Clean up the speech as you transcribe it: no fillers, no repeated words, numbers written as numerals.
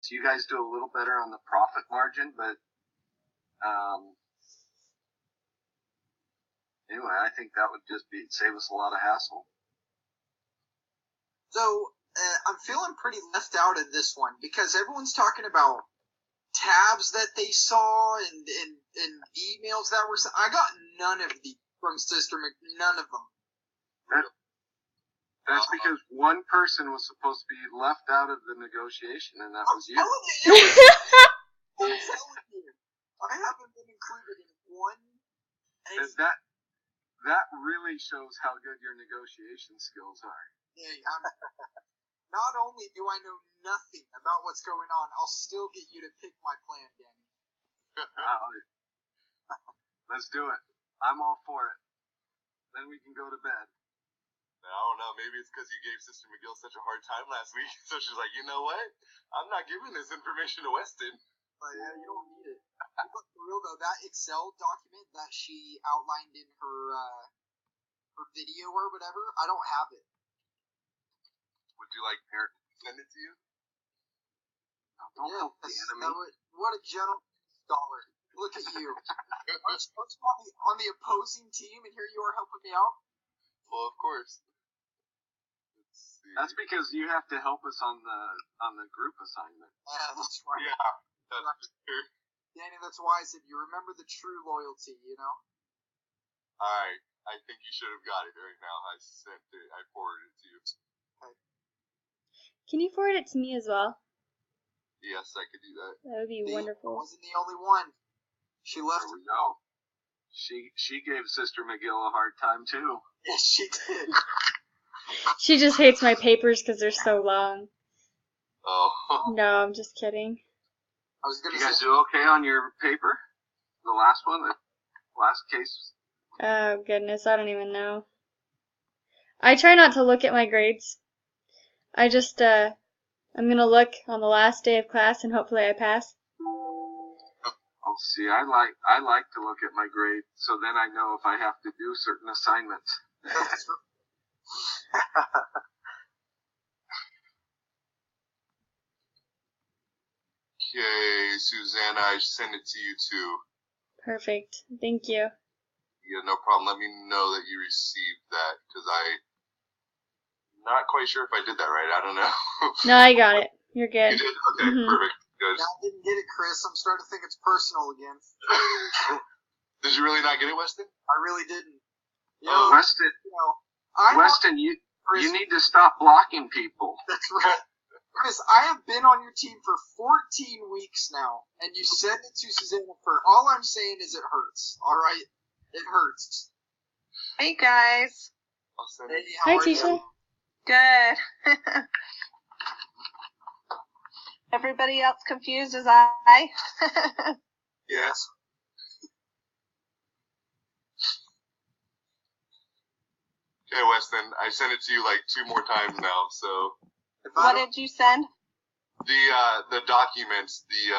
you guys do a little better on the profit margin, but anyway, I think that would just save us a lot of hassle. So I'm feeling pretty left out in this one because everyone's talking about tabs that they saw and emails that were sent. I got none of these from Sister none of them. That's because one person was supposed to be left out of the negotiation, and that was you. I'm telling you. I haven't been included in one. That really shows how good your negotiation skills are. Yeah, not only do I know nothing about what's going on, I'll still get you to pick my plan, Danny. Let's do it. I'm all for it. Then we can go to bed. I don't know. Maybe it's because you gave Sister McGill such a hard time last week. So she's like, you know what? I'm not giving this information to Weston. But yeah, you don't need it. But for real though, that Excel document that she outlined in her video or whatever, I don't have it. Would you like Eric to send it to you? Don't help the enemy. What a gentleman scholar. Look at you. on the opposing team, and here you are helping me out? Well, of course. That's because you have to help us on the group assignment. Yeah, that's right. Yeah, that's true. Danny, that's why I said you remember the true loyalty, you know? Alright, I think you should have got it right now. I forwarded it to you. Okay. Can you forward it to me as well? Yes, I could do that. That would be wonderful. I wasn't the only one. She left. There we go. She gave Sister McGill a hard time too. Yes, she did. She just hates my papers because they're so long. Oh. No, I'm just kidding. I was gonna you guys do okay on your paper? The last one? The last case? Oh, goodness. I don't even know. I try not to look at my grades. I just, I'm gonna look on the last day of class and hopefully I pass. Oh, see, I like to look at my grade, so then I know if I have to do certain assignments. Okay, Susanna, I sent it to you too. Perfect. Thank you. Yeah, no problem. Let me know that you received that, because I'm not quite sure if I did that right. I don't know. No, I got it. You're good. You did? Okay, perfect. Good. Yeah, I didn't get it, Chris. I'm starting to think it's personal again. Did you really not get it, Weston? I really didn't. Weston, you need to stop blocking people. That's right. Chris, I have been on your team for 14 weeks now, and you sent it to Susanna for all I'm saying is it hurts. All right? It hurts. Hey, guys. Hey, Hi, how are Tisha. you? Good. Everybody else confused as I? Yes. Okay, Weston, I sent it to you like 2 more times now, so. What did you send? The documents, the